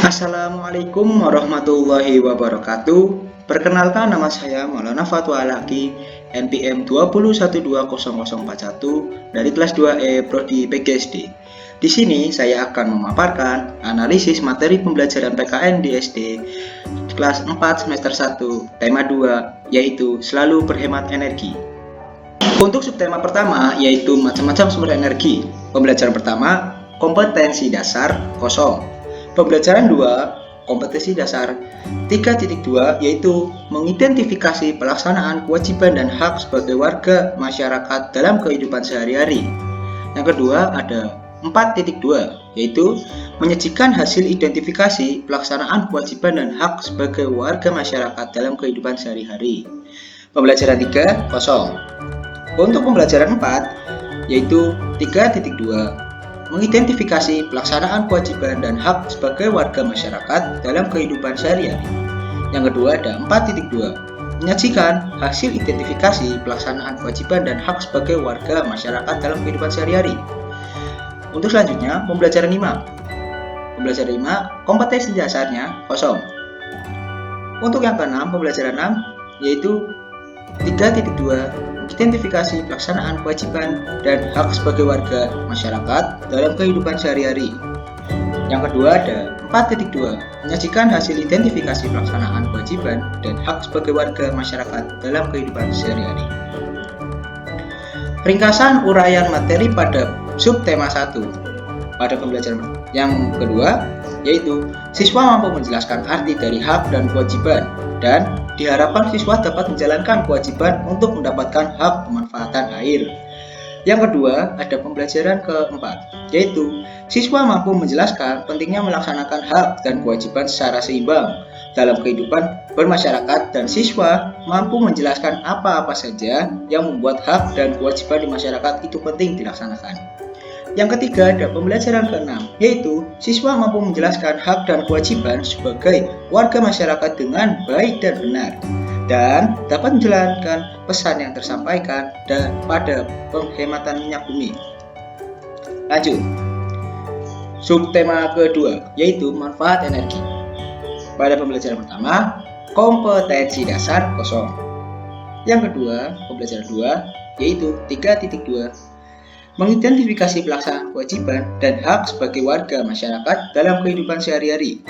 Assalamualaikum warahmatullahi wabarakatuh. Perkenalkan, nama saya Maulana Fatwa Alaki, NPM 2012041 dari kelas 2E Prodi PGSD. Di sini saya akan memaparkan analisis materi pembelajaran PKN di SD kelas 4 semester 1 tema 2, yaitu selalu berhemat energi. Untuk subtema pertama yaitu macam-macam sumber energi. Pembelajaran pertama, kompetensi dasar kosong. Pembelajaran 2, kompetensi dasar 3.2, yaitu mengidentifikasi pelaksanaan kewajiban dan hak sebagai warga masyarakat dalam kehidupan sehari-hari. Yang kedua ada 4.2, yaitu menyajikan hasil identifikasi pelaksanaan kewajiban dan hak sebagai warga masyarakat dalam kehidupan sehari-hari. Pembelajaran 3, kosong. Untuk pembelajaran 4, yaitu 3.2, mengidentifikasi pelaksanaan kewajiban dan hak sebagai warga masyarakat dalam kehidupan sehari-hari. Yang kedua ada 4.2, menyajikan hasil identifikasi pelaksanaan kewajiban dan hak sebagai warga masyarakat dalam kehidupan sehari-hari. Untuk selanjutnya, pembelajaran 5. Pembelajaran 5, kompetensi dasarnya kosong. Untuk yang keenam, pembelajaran 6, yaitu 3.2, identifikasi pelaksanaan kewajiban dan hak sebagai warga masyarakat dalam kehidupan sehari-hari. Yang kedua ada 4.2, menyajikan hasil identifikasi pelaksanaan kewajiban dan hak sebagai warga masyarakat dalam kehidupan sehari-hari. Ringkasan uraian materi pada subtema 1 pada pembelajaran yang kedua, yaitu siswa mampu menjelaskan arti dari hak dan kewajiban, dan diharapkan siswa dapat menjalankan kewajiban untuk mendapatkan hak pemanfaatan air. Yang kedua, ada pembelajaran keempat, yaitu siswa mampu menjelaskan pentingnya melaksanakan hak dan kewajiban secara seimbang dalam kehidupan bermasyarakat, dan siswa mampu menjelaskan apa-apa saja yang membuat hak dan kewajiban di masyarakat itu penting dilaksanakan. Yang ketiga ada pembelajaran keenam, yaitu siswa mampu menjelaskan hak dan kewajiban sebagai warga masyarakat dengan baik dan benar, dan dapat menjalankan pesan yang tersampaikan pada penghematan minyak bumi. Lanjut, subtema kedua, yaitu manfaat energi. Pada pembelajaran pertama, kompetensi dasar kosong. Yang kedua, pembelajaran 2, yaitu 3.2, mengidentifikasi pelaksanaan kewajiban dan hak sebagai warga masyarakat dalam kehidupan sehari-hari.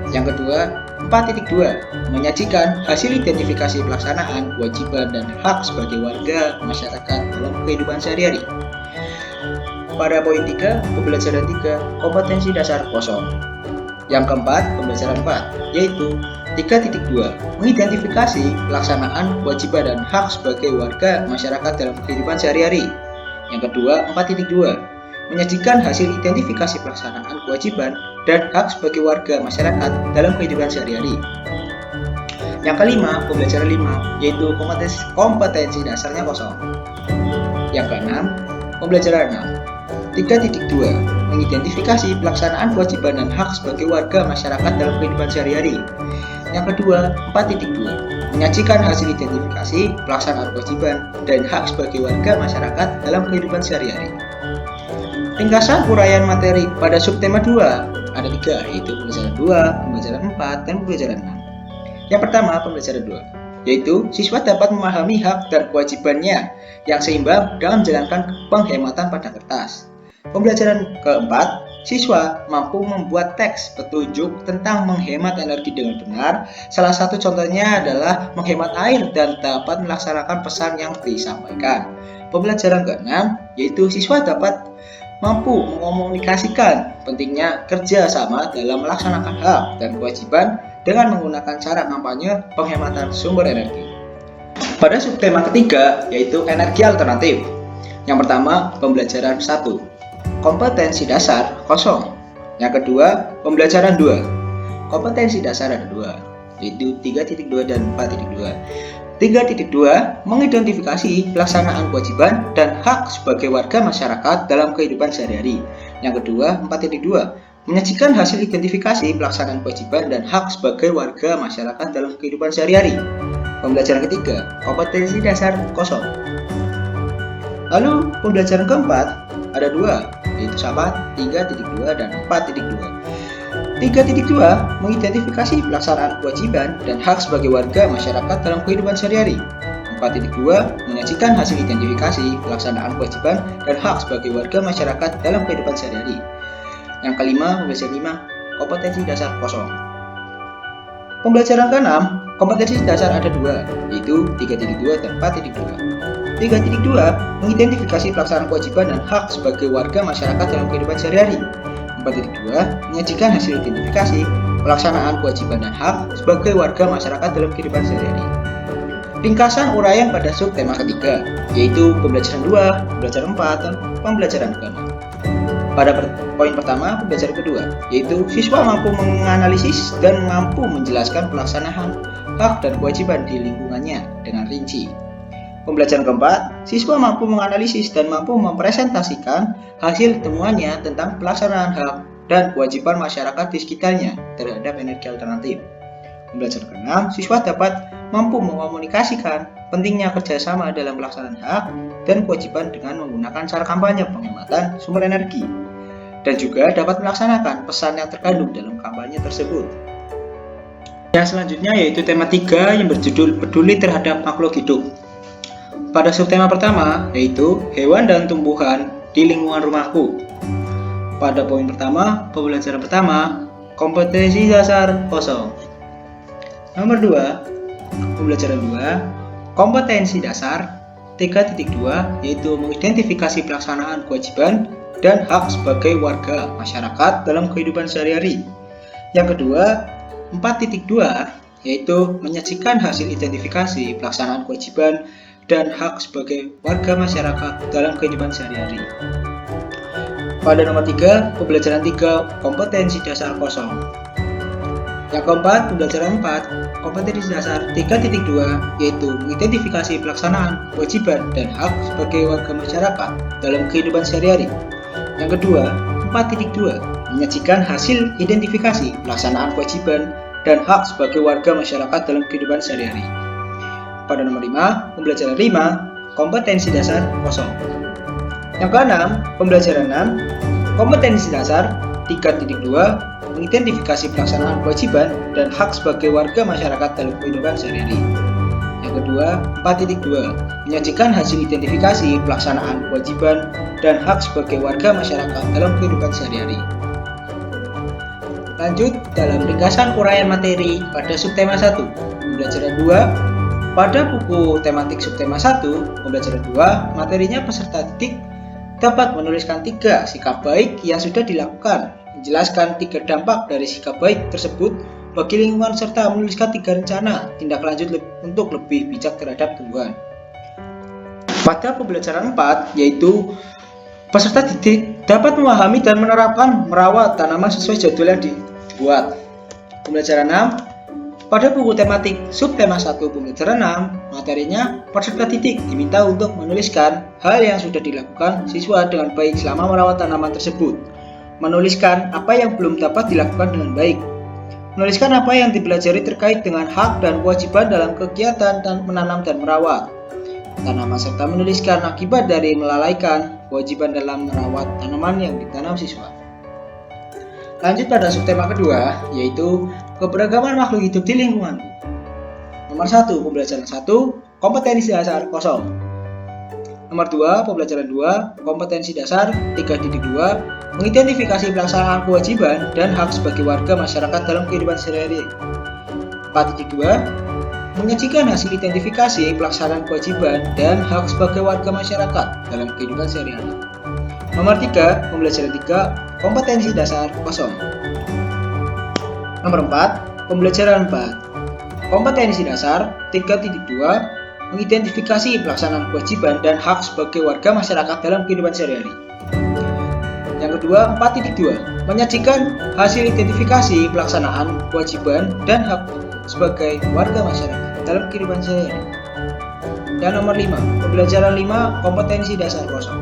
Yang kedua, 4.2, menyajikan hasil identifikasi pelaksanaan kewajiban dan hak sebagai warga masyarakat dalam kehidupan sehari-hari. Pada poin 3, pembelajaran 3, kompetensi dasar kosong. Yang keempat, pembelajaran 4, yaitu 3.2, mengidentifikasi pelaksanaan kewajiban dan hak sebagai warga masyarakat dalam kehidupan sehari-hari. Yang kedua, 4.2, menyajikan hasil identifikasi pelaksanaan kewajiban dan hak sebagai warga masyarakat dalam kehidupan sehari-hari. Yang kelima, pembelajaran 5, yaitu kompetensi dasarnya kosong. Yang keenam, pembelajaran 6, 3.2, mengidentifikasi pelaksanaan kewajiban dan hak sebagai warga masyarakat dalam kehidupan sehari-hari. Yang kedua, 4.2, menyajikan hasil identifikasi pelaksanaan kewajiban dan hak sebagai warga masyarakat dalam kehidupan sehari-hari. Ringkasan uraian materi pada subtema 2 ada 3, yaitu pembelajaran 2, pembelajaran 4, dan pembelajaran 6. Yang pertama, pembelajaran 2, yaitu siswa dapat memahami hak dan kewajibannya yang seimbang dalam menjalankan penghematan pada kertas. Pembelajaran keempat, siswa mampu membuat teks petunjuk tentang menghemat energi dengan benar. Salah satu contohnya adalah menghemat air dan dapat melaksanakan pesan yang disampaikan. Pembelajaran keenam, yaitu siswa dapat mampu mengomunikasikan pentingnya kerja sama dalam melaksanakan hak dan kewajiban dengan menggunakan cara kampanye penghematan sumber energi. Pada subtema ketiga, yaitu energi alternatif. Yang pertama, pembelajaran 1, kompetensi dasar kosong. Yang kedua, pembelajaran 2, kompetensi dasar ada 2, yaitu 3.2 dan 4.2. 3.2, mengidentifikasi pelaksanaan kewajiban dan hak sebagai warga masyarakat dalam kehidupan sehari-hari. Yang kedua, 4.2, menyajikan hasil identifikasi pelaksanaan kewajiban dan hak sebagai warga masyarakat dalam kehidupan sehari-hari. Pembelajaran ketiga, kompetensi dasar kosong. Lalu pembelajaran keempat ada 2, yaitu sama 3.2 dan 4.2. 3.2 mengidentifikasi pelaksanaan kewajiban dan hak sebagai warga masyarakat dalam kehidupan sehari-hari. 4.2 menyajikan hasil identifikasi pelaksanaan kewajiban dan hak sebagai warga masyarakat dalam kehidupan sehari-hari. Yang kelima, pembelajaran 5, kompetensi dasar kosong. Pembelajaran ke-6, kompetensi dasar ada 2, yaitu 3.2 dan 4.2. 3.2 mengidentifikasi pelaksanaan kewajiban dan hak sebagai warga masyarakat dalam kehidupan sehari-hari. 4.2 menyajikan hasil identifikasi pelaksanaan kewajiban dan hak sebagai warga masyarakat dalam kehidupan sehari-hari. Ringkasan uraian pada subtema ketiga, yaitu pembelajaran 2, pembelajaran 4, dan pembelajaran ke-6. Pada poin pertama, pembelajaran kedua, yaitu siswa mampu menganalisis dan mampu menjelaskan pelaksanaan hak dan kewajiban di lingkungannya dengan rinci. Pembelajaran keempat, siswa mampu menganalisis dan mampu mempresentasikan hasil temuannya tentang pelaksanaan hak dan kewajiban masyarakat di sekitarnya terhadap energi alternatif. Pembelajaran ke-6, siswa dapat mampu mengomunikasikan pentingnya kerjasama dalam pelaksanaan hak dan kewajiban dengan menggunakan cara kampanye penghematan sumber energi, dan juga dapat melaksanakan pesan yang terkandung dalam kampanye tersebut. Yang selanjutnya yaitu tema 3 yang berjudul peduli terhadap makhluk hidup. Pada subtema pertama yaitu hewan dan tumbuhan di lingkungan rumahku. Pada poin pertama, pembelajaran pertama, kompetensi dasar kosong. Nomor 2, pembelajaran 2, kompetensi dasar 3.2 yaitu mengidentifikasi pelaksanaan kewajiban dan hak sebagai warga masyarakat dalam kehidupan sehari-hari. Yang kedua, 4.2 yaitu menyajikan hasil identifikasi pelaksanaan kewajiban dan hak sebagai warga masyarakat dalam kehidupan sehari-hari. Pada nomor 3, pembelajaran 3, kompetensi dasar kosong. Yang keempat, pembelajaran 4, kompetensi dasar 3.2 yaitu mengidentifikasi pelaksanaan kewajiban dan hak sebagai warga masyarakat dalam kehidupan sehari-hari. Yang kedua, 4.2 menyajikan hasil identifikasi pelaksanaan kewajiban dan hak sebagai warga masyarakat dalam kehidupan sehari-hari. Pada nomor 5, pembelajaran 5, kompetensi dasar kosong. Yang keenam, pembelajaran 6, kompetensi dasar 3.2 mengidentifikasi pelaksanaan kewajiban dan hak sebagai warga masyarakat dalam kehidupan sehari-hari. Yang kedua, 4.2 menyajikan hasil identifikasi pelaksanaan kewajiban dan hak sebagai warga masyarakat dalam kehidupan sehari-hari. Lanjut dalam ringkasan uraian materi pada subtema 1, pembelajaran 2. Pada buku tematik subtema 1, pembelajaran 2, materinya peserta didik dapat menuliskan 3 sikap baik yang sudah dilakukan, menjelaskan 3 dampak dari sikap baik tersebut bagi lingkungan, serta menuliskan 3 rencana tindak lanjut untuk lebih bijak terhadap tumbuhan. Pada pembelajaran 4, yaitu peserta didik dapat memahami dan menerapkan merawat tanaman sesuai jadwal yang dibuat. Pembelajaran 6, pada buku tematik subtema 1 pembelajaran 6, materinya peserta didik diminta untuk menuliskan hal yang sudah dilakukan siswa dengan baik selama merawat tanaman tersebut, menuliskan apa yang belum dapat dilakukan dengan baik, menuliskan apa yang dipelajari terkait dengan hak dan kewajiban dalam kegiatan dan menanam dan merawat tanaman, serta menuliskan akibat dari melalaikan kewajiban dalam merawat tanaman yang ditanam siswa. Lanjut pada subtema kedua, yaitu keberagaman makhluk hidup di lingkungan. Nomor 1, pembelajaran 1, kompetensi dasar kosong. Nomor 2, pembelajaran 2, kompetensi dasar 3.2, mengidentifikasi pelaksanaan kewajiban dan hak sebagai warga masyarakat dalam kehidupan sehari-hari. 4.2, menyajikan hasil identifikasi pelaksanaan kewajiban dan hak sebagai warga masyarakat dalam kehidupan sehari-hari. Nomor 3, pembelajaran 3, kompetensi dasar kosong. Nomor 4, pembelajaran 4, kompetensi dasar 3.2, mengidentifikasi pelaksanaan kewajiban dan hak sebagai warga masyarakat dalam kehidupan sehari-hari. Yang kedua, 4.2, menyajikan hasil identifikasi pelaksanaan kewajiban dan hak sebagai warga masyarakat dalam kehidupan sehari-hari. Dan nomor 5, pembelajaran 5, kompetensi dasar kosong.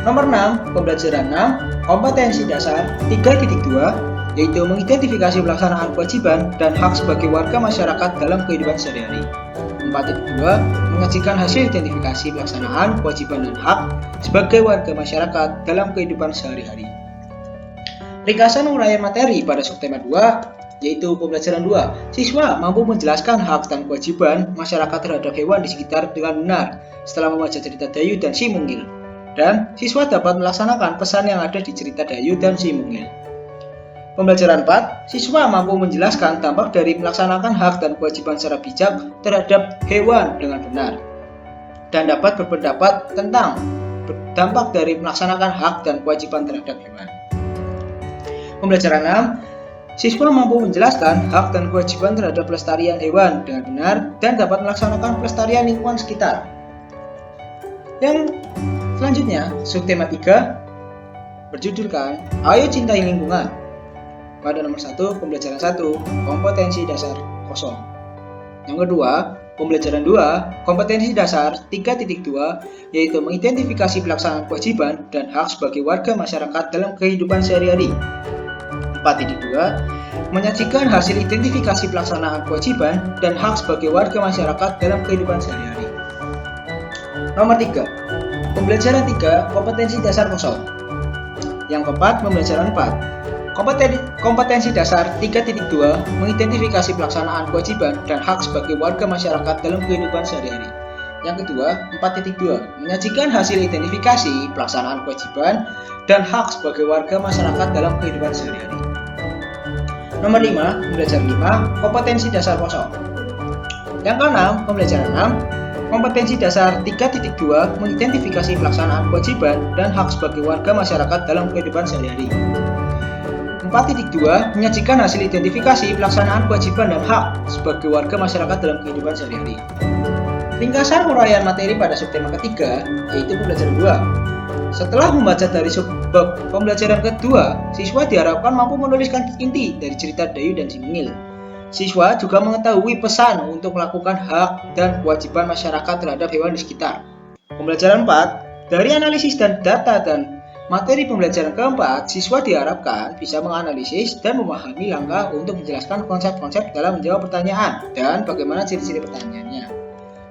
Nomor 6, pembelajaran 6, kompetensi dasar 3.2, yaitu mengidentifikasi pelaksanaan kewajiban dan hak sebagai warga masyarakat dalam kehidupan sehari-hari. 4.2, menyajikan hasil identifikasi pelaksanaan kewajiban dan hak sebagai warga masyarakat dalam kehidupan sehari-hari. Ringkasan uraian materi pada subtema 2 yaitu pembelajaran 2. Siswa mampu menjelaskan hak dan kewajiban masyarakat terhadap hewan di sekitar dengan benar setelah membaca cerita Dayu dan Si Mungil. Dan siswa dapat melaksanakan pesan yang ada di cerita Dayu dan Si Mungil. Pembelajaran 4, siswa mampu menjelaskan dampak dari melaksanakan hak dan kewajiban secara bijak terhadap hewan dengan benar dan dapat berpendapat tentang dampak dari melaksanakan hak dan kewajiban terhadap hewan. Pembelajaran 6, siswa mampu menjelaskan hak dan kewajiban terhadap pelestarian hewan dengan benar dan dapat melaksanakan pelestarian lingkungan sekitar. Yang selanjutnya, subtema 3 berjudulkan Ayo Cintai Lingkungan. Pada nomor 1, pembelajaran 1, kompetensi dasar kosong. Yang kedua, pembelajaran 2, kompetensi dasar 3.2, yaitu mengidentifikasi pelaksanaan kewajiban dan hak sebagai warga masyarakat dalam kehidupan sehari-hari. 4.2, menyajikan hasil identifikasi pelaksanaan kewajiban dan hak sebagai warga masyarakat dalam kehidupan sehari-hari. Nomor 3, pembelajaran 3, kompetensi dasar kosong. Yang keempat, pembelajaran 4, kompetensi dasar 3.2, mengidentifikasi pelaksanaan kewajiban dan hak sebagai warga masyarakat dalam kehidupan sehari-hari. Yang kedua, 4.2, menyajikan hasil identifikasi pelaksanaan kewajiban dan hak sebagai warga masyarakat dalam kehidupan sehari-hari. Nomor 5, pembelajaran 5, kompetensi dasar kosong. Yang keenam, pembelajaran 6, kompetensi dasar 3.2, mengidentifikasi pelaksanaan kewajiban dan hak sebagai warga masyarakat dalam kehidupan sehari-hari. 4.2, menyajikan hasil identifikasi pelaksanaan kewajiban dan hak sebagai warga masyarakat dalam kehidupan sehari-hari. Ringkasan uraian materi pada subtema ketiga yaitu pembelajaran 2. Setelah membaca dari subbab pembelajaran kedua, siswa diharapkan mampu menuliskan inti dari cerita Dayu dan Si Mungil. Siswa juga mengetahui pesan untuk melakukan hak dan kewajiban masyarakat terhadap hewan di sekitar. Pembelajaran 4, dari analisis dan data dan materi pembelajaran keempat, siswa diharapkan bisa menganalisis dan memahami langkah untuk menjelaskan konsep-konsep dalam menjawab pertanyaan dan bagaimana ciri-ciri pertanyaannya.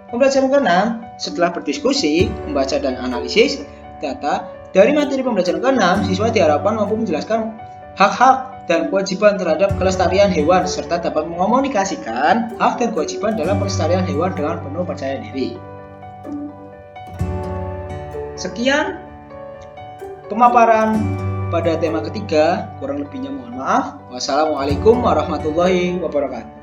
Pembelajaran ke-6, setelah berdiskusi, membaca dan analisis data dari materi pembelajaran ke-6, siswa diharapkan mampu menjelaskan hak-hak dan kewajiban terhadap kelestarian hewan serta dapat mengomunikasikan hak dan kewajiban dalam pelestarian hewan dengan penuh percaya diri. Sekian pemaparan pada tema ketiga, kurang lebihnya mohon maaf. Wassalamualaikum warahmatullahi wabarakatuh.